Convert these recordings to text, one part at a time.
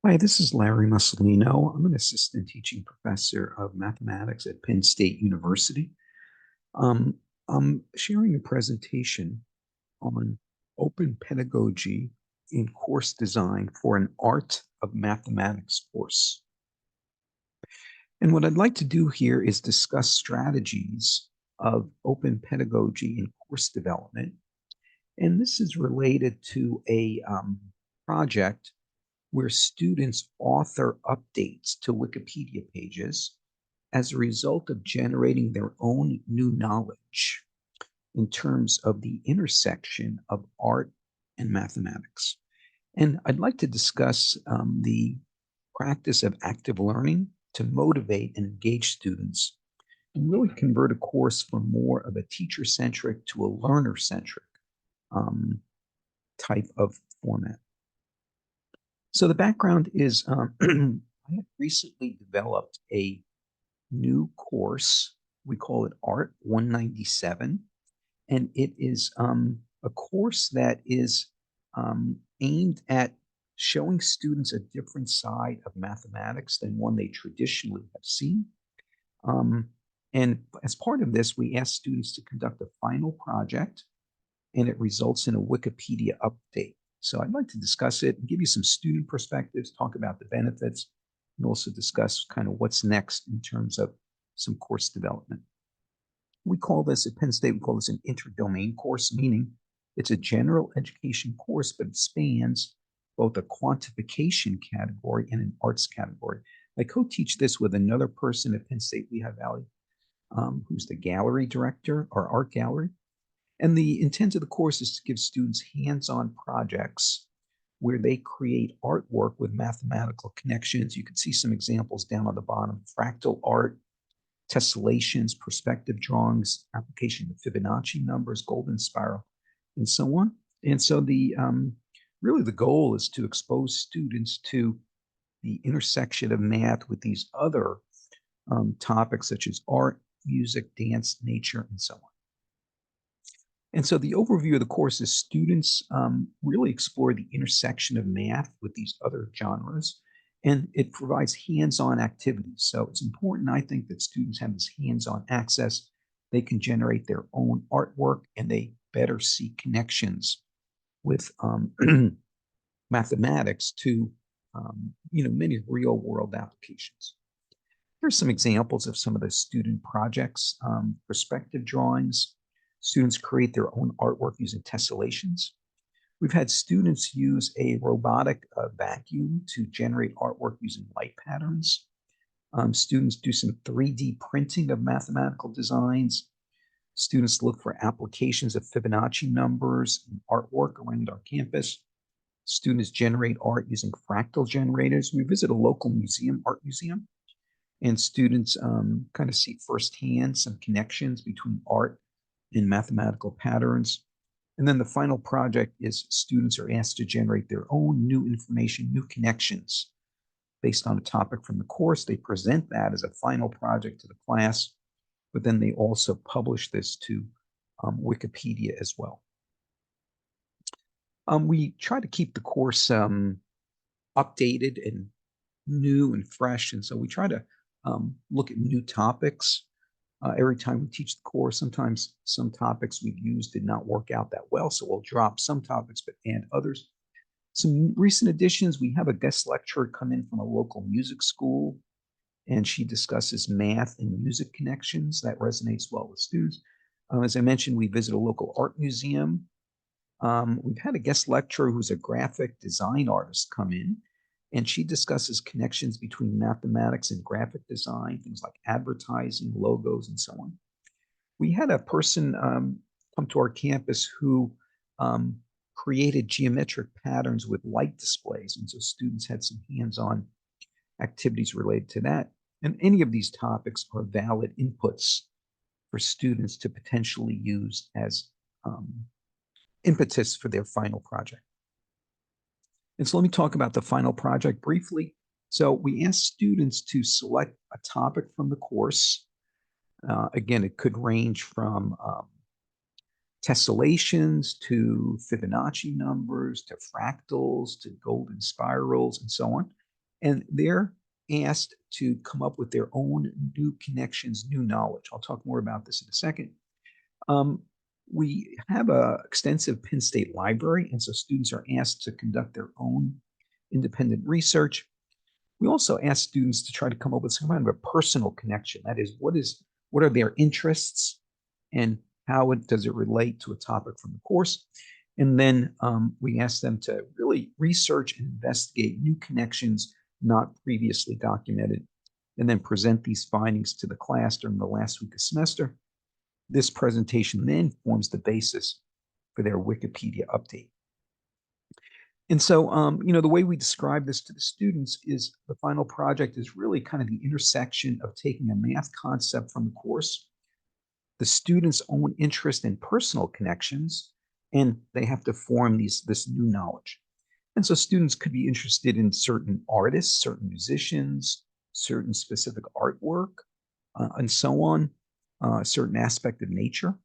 Hi, this is Larry Musolino. I'm an assistant teaching professor of mathematics at Penn State University. Um, I'm sharing a presentation on open pedagogy in course design for an art of mathematics course. And what I'd like to do here is discuss strategies of open pedagogy in course development. And this is related to a project where students author updates to Wikipedia pages as a result of generating their own new knowledge in terms of the intersection of art and mathematics. And I'd like to discuss the practice of active learning to motivate and engage students and really convert a course from more of a teacher-centric to a learner-centric um, type of format. So the background is I have recently developed a new course. We call it Art 197. And it is a course that is aimed at showing students a different side of mathematics than one they traditionally have seen. Um, and as part of this, we ask students to conduct a final project, and it results in a Wikipedia update. So I'd like to discuss it and give you some student perspectives, talk about the benefits, and also discuss kind of what's next in terms of some course development. We call this at Penn State, we call this an interdomain course, meaning it's a general education course, but it spans both a quantification category and an arts category. I co-teach this with another person at Penn State Lehigh Valley, who's the gallery director, or art gallery. And the intent of the course is to give students hands-on projects where they create artwork with mathematical connections. You can see some examples down on the bottom: fractal art, tessellations, perspective drawings, application of Fibonacci numbers, golden spiral, and so on. And so the really the goal is to expose students to the intersection of math with these other topics such as art, music, dance, nature, and so on. And so the overview of the course is students really explore the intersection of math with these other genres, and it provides hands-on activities. So it's important, I think, that students have this hands-on access. They can generate their own artwork, and they better see connections with mathematics to many real-world applications. Here's some examples of some of the student projects. Perspective drawings. Students create their own artwork using tessellations. We've had students use a robotic vacuum to generate artwork using light patterns. Students do some 3D printing of mathematical designs. Students look for applications of Fibonacci numbers and artwork around our campus. Students generate art using fractal generators. We visit a local museum, art museum, and students kind of see firsthand some connections between art and mathematical patterns. And then the final project is students are asked to generate their own new information, new connections based on a topic from the course. They present that as a final project to the class, but then they also publish this to Wikipedia as well. We try to keep the course updated and new and fresh. And so we try to look at new topics every time we teach the course. Sometimes some topics we've used did not work out that well, so we'll drop some topics but add others. Some recent additions: we have a guest lecturer come in from a local music school, and she discusses math and music connections. That resonates well with students. As I mentioned, we visit a local art museum. We've had a guest lecturer who's a graphic design artist come in, and she discusses connections between mathematics and graphic design, things like advertising, logos, and so on. We had a person come to our campus who created geometric patterns with light displays, and so students had some hands-on activities related to that. And any of these topics are valid inputs for students to potentially use as impetus for their final project. And so let me talk about the final project briefly. So we ask students to select a topic from the course. Again, it could range from tessellations to Fibonacci numbers to fractals to golden spirals and so on. And they're asked to come up with their own new connections, new knowledge. I'll talk more about this in a second. Um, we have an extensive Penn State library, and so students are asked to conduct their own independent research. We also ask students to try to come up with some kind of a personal connection. That is, what are their interests and how does it relate to a topic from the course? And then we ask them to really research and investigate new connections not previously documented, and then present these findings to the class during the last week of semester. This presentation then forms the basis for their Wikipedia update. And so, the way we describe this to the students is the final project is really kind of the intersection of taking a math concept from the course, the students' own interest and personal connections, and they have to form this new knowledge. And so students could be interested in certain artists, certain musicians, certain specific artwork, and so on, a certain aspect of nature,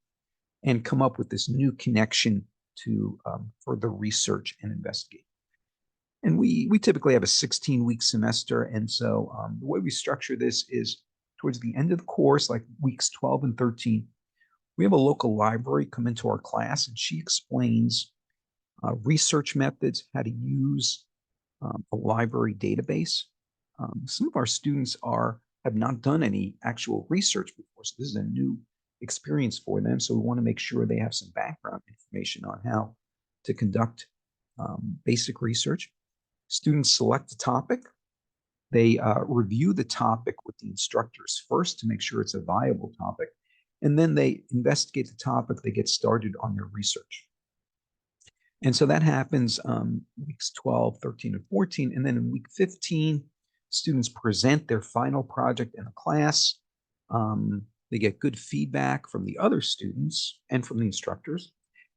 and come up with this new connection to further research and investigate. And we typically have a 16-week semester, and so the way we structure this is towards the end of the course, like weeks 12 and 13, we have a local library come into our class, and she explains research methods, how to use a library database. Some of our students have not done any actual research before, so this is a new experience for them. So we want to make sure they have some background information on how to conduct basic research. Students select a topic. They review the topic with the instructors first to make sure it's a viable topic, and then they investigate the topic. They get started on their research. And so that happens weeks 12, 13, and 14. And then in week 15, students present their final project in a class. They get good feedback from the other students and from the instructors.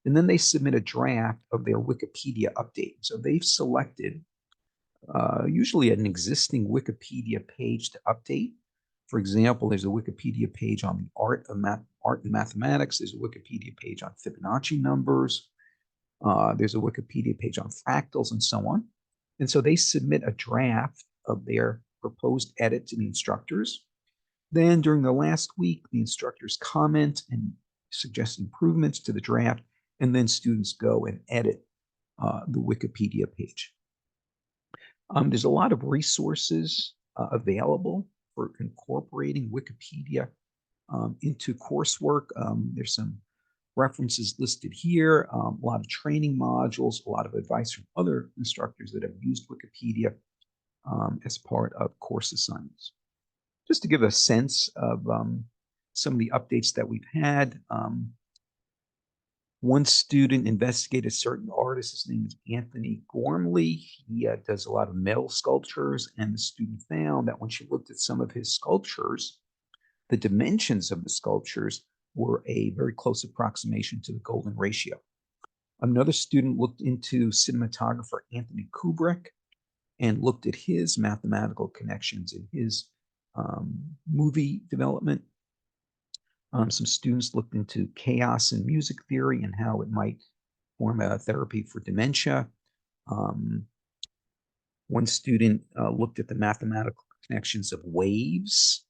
And then they submit a draft of their Wikipedia update. So they've selected usually an existing Wikipedia page to update. For example, there's a Wikipedia page on the art and mathematics. There's a Wikipedia page on Fibonacci numbers. There's a Wikipedia page on fractals and so on. And so they submit a draft of their proposed edit to the instructors. Then during the last week, the instructors comment and suggest improvements to the draft, and then students go and edit the Wikipedia page. There's a lot of resources available for incorporating Wikipedia into coursework. There's some references listed here, a lot of training modules, a lot of advice from other instructors that have used Wikipedia as part of course assignments. Just to give a sense of some of the updates that we've had, one student investigated a certain artist. His name is Anthony Gormley. He does a lot of metal sculptures, and the student found that when she looked at some of his sculptures, the dimensions of the sculptures were a very close approximation to the golden ratio. Another student looked into cinematographer Anthony Kubrick and looked at his mathematical connections in his movie development. Some students looked into chaos and music theory and how it might form a therapy for dementia. One student looked at the mathematical connections of waves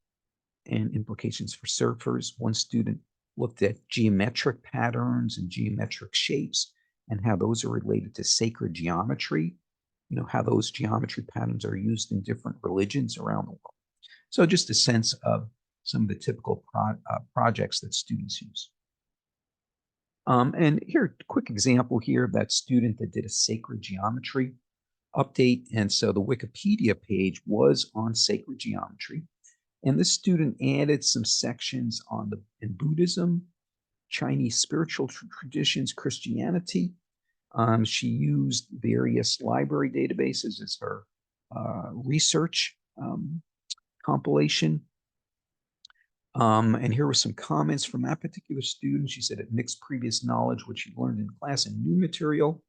and implications for surfers. One student looked at geometric patterns and geometric shapes and how those are related to sacred geometry, how those geometry patterns are used in different religions around the world. So just a sense of some of the typical projects that students use. And here, a quick example here of that student that did a sacred geometry update. And so the Wikipedia page was on sacred geometry. And this student added some sections in Buddhism, Chinese spiritual traditions, Christianity. She used various library databases as her research compilation. And here were some comments from that particular student. She said it mixed previous knowledge, which she learned in class, and new material.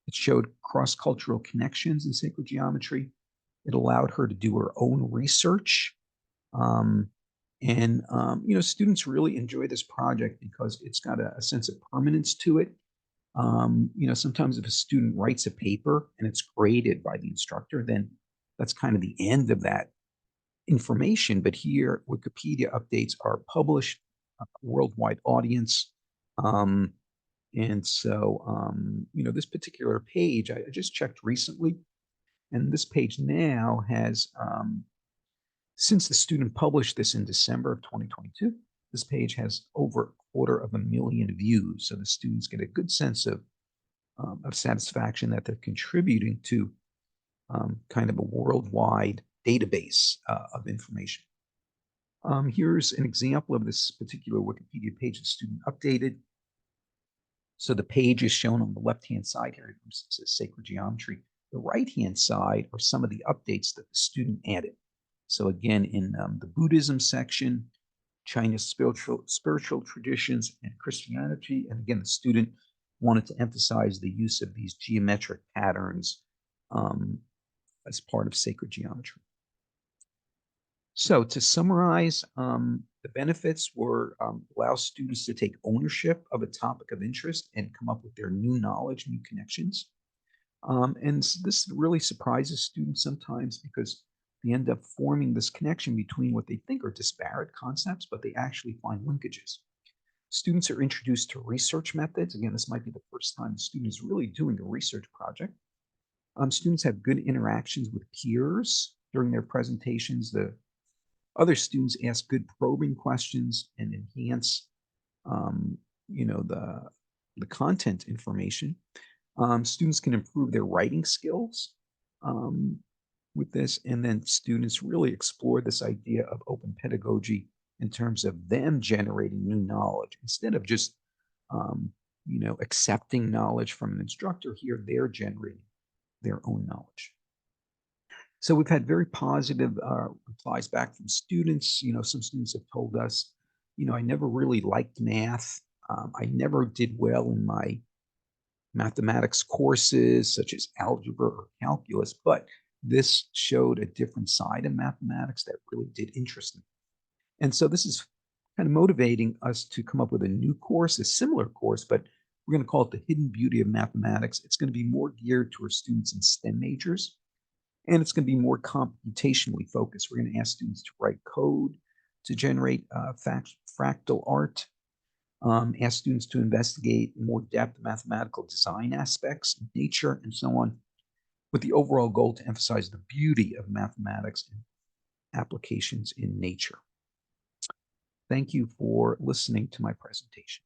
It showed cross-cultural connections in sacred geometry. It allowed her to do her own research. Students really enjoy this project because it's got a sense of permanence to it. Sometimes if a student writes a paper and it's graded by the instructor, then that's kind of the end of that information. But here, Wikipedia updates are published, worldwide audience. Um, and so, this particular page, I just checked recently, and this page now has, since the student published this in December of 2022, this page has over 250,000 views. So the students get a good sense of satisfaction that they're contributing to kind of a worldwide database of information. Here's an example of this particular Wikipedia page the student updated. So the page is shown on the left-hand side here. It says sacred geometry. The right-hand side are some of the updates that the student added. So again, in the Buddhism section, China's spiritual traditions, and Christianity. And again, the student wanted to emphasize the use of these geometric patterns as part of sacred geometry. So to summarize, the benefits were allow students to take ownership of a topic of interest and come up with their new knowledge, new connections. And this really surprises students sometimes because they end up forming this connection between what they think are disparate concepts, but they actually find linkages. Students are introduced to research methods. Again, this might be the first time the student is really doing a research project. Students have good interactions with peers during their presentations. The other students ask good probing questions and enhance, the content information. Students can improve their writing skills with this, and then students really explore this idea of open pedagogy in terms of them generating new knowledge instead of just, accepting knowledge from an instructor. Here, they're generating their own knowledge. So we've had very positive replies back from students. Some students have told us, I never really liked math. I never did well in my mathematics courses, such as algebra or calculus, but this showed a different side of mathematics that really did interest me. And so this is kind of motivating us to come up with a new course, a similar course, but we're going to call it the Hidden Beauty of Mathematics. It's going to be more geared towards students in STEM majors, and it's going to be more computationally focused. We're going to ask students to write code to generate fractal art, ask students to investigate more depth mathematical design aspects, nature, and so on, with the overall goal to emphasize the beauty of mathematics and applications in nature. Thank you for listening to my presentation.